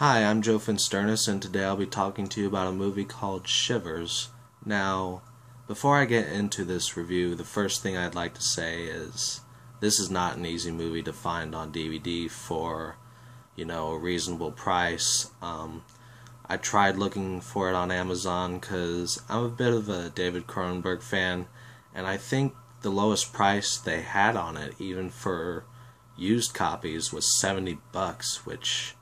Hi, I'm Joe Finsternis, and today I'll be talking to you about a movie called Shivers. Now, before I get into this review, the first thing I'd like to say is this is not an easy movie to find on DVD for, a reasonable price. I tried looking for it on Amazon because I'm a bit of a David Cronenberg fan, and I think the lowest price they had on it, even for used copies, was $70, which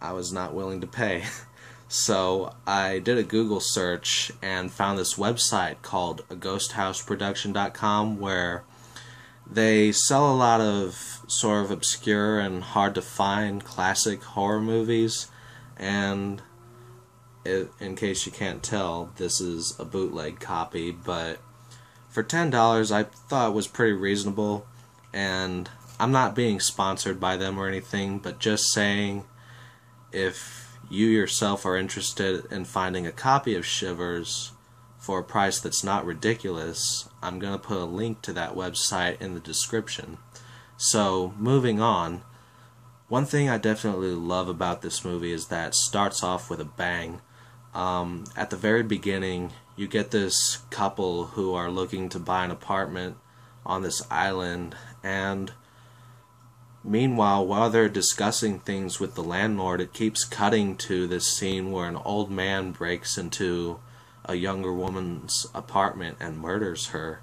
I was not willing to pay. So I did a Google search and found this website called ghosthouseproduction.com, where they sell a lot of sort of obscure and hard to find classic horror movies. And in case you can't tell, this is a bootleg copy, but for $10 I thought it was pretty reasonable. And I'm not being sponsored by them or anything, but just saying, if you yourself are interested in finding a copy of Shivers for a price that's not ridiculous, I'm going to put a link to that website in the description. So, moving on, one thing I definitely love about this movie is that it starts off with a bang. At the very beginning, you get this couple who are looking to buy an apartment on this island, and meanwhile, while they're discussing things with the landlord, it keeps cutting to this scene where an old man breaks into a younger woman's apartment and murders her.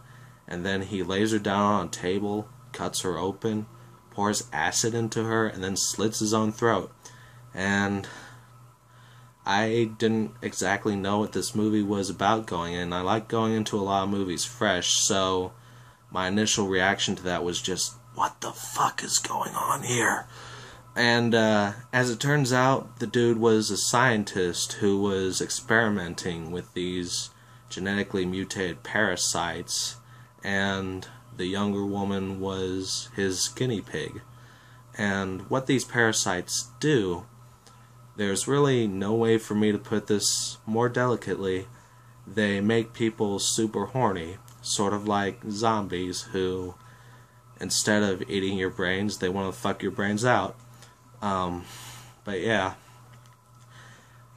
And then he lays her down on a table, cuts her open, pours acid into her, and then slits his own throat. And I didn't exactly know what this movie was about going in. I like going into a lot of movies fresh, so my initial reaction to that was just, what the fuck is going on here? And as it turns out, the dude was a scientist who was experimenting with these genetically mutated parasites, and the younger woman was his guinea pig. And what these parasites do, there's really no way for me to put this more delicately. They make people super horny, sort of like zombies who, instead of eating your brains, they want to fuck your brains out. But yeah.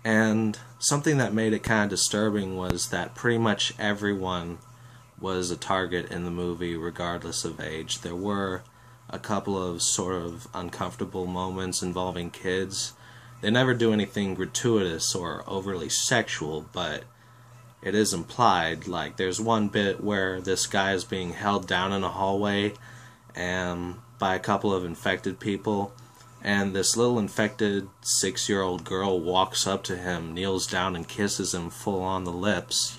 And something that made it kind of disturbing was that pretty much everyone was a target in the movie, regardless of age. There were a couple of sort of uncomfortable moments involving kids. They never do anything gratuitous or overly sexual, but it is implied. Like, there's one bit where this guy is being held down in a hallway and by a couple of infected people, and this little infected 6-year-old girl walks up to him, kneels down, and kisses him full on the lips.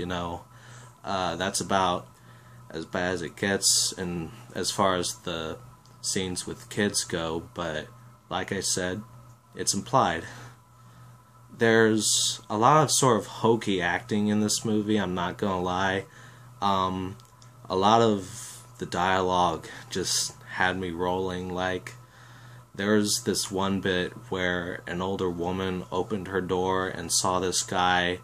That's about as bad as it gets, and as far as the scenes with kids go. But like I said, it's implied. There's a lot of sort of hokey acting in this movie, I'm not gonna lie. A lot of the dialogue just had me rolling. Like, there's this one bit where an older woman opened her door and saw this guy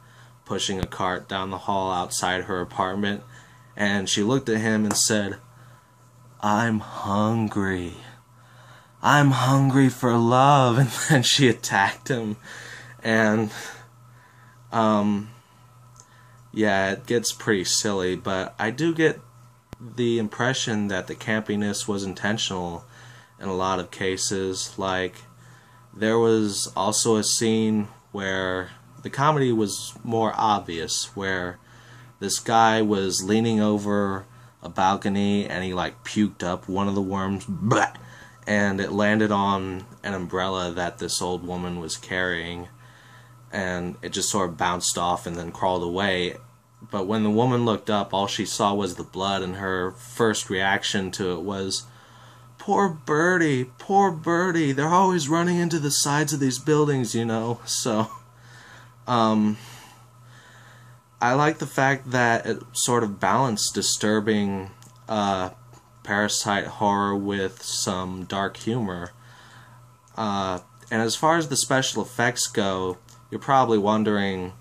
pushing a cart down the hall outside her apartment, and she looked at him and said, "I'm hungry. I'm hungry for love." And then she attacked him. And yeah, it gets pretty silly, but I do get the impression that the campiness was intentional in a lot of cases. Like, there was also a scene where the comedy was more obvious, where this guy was leaning over a balcony and he like puked up one of the worms, blah, and it landed on an umbrella that this old woman was carrying, and it just sort of bounced off and then crawled away. But when the woman looked up, all she saw was the blood, and her first reaction to it was, poor birdie, they're always running into the sides of these buildings, So, I like the fact that it sort of balanced disturbing parasite horror with some dark humor. And as far as the special effects go, you're probably wondering,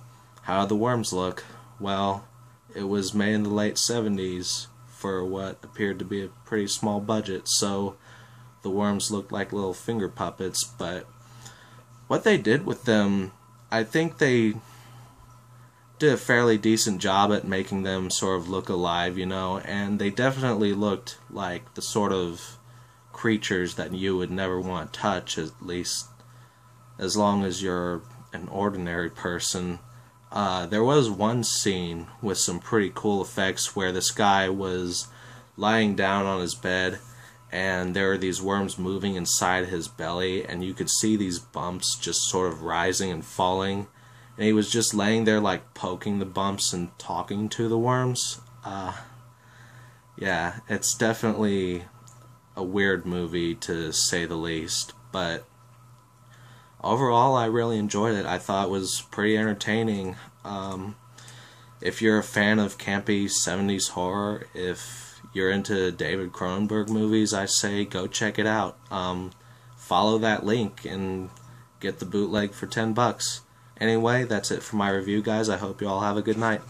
how do the worms look? Well, it was made in the late 70s for what appeared to be a pretty small budget, so the worms looked like little finger puppets. But what they did with them, I think they did a fairly decent job at making them sort of look alive, you know, and they definitely looked like the sort of creatures that you would never want to touch, at least as long as you're an ordinary person. There was one scene with some pretty cool effects where this guy was lying down on his bed and there were these worms moving inside his belly, and you could see these bumps just sort of rising and falling, and he was just laying there like poking the bumps and talking to the worms. Yeah, it's definitely a weird movie to say the least, but overall I really enjoyed it. I thought it was pretty entertaining. If you're a fan of campy 70s horror, if you're into David Cronenberg movies, I say go check it out. Follow that link and get the bootleg for $10. Anyway, that's it for my review, guys. I hope you all have a good night.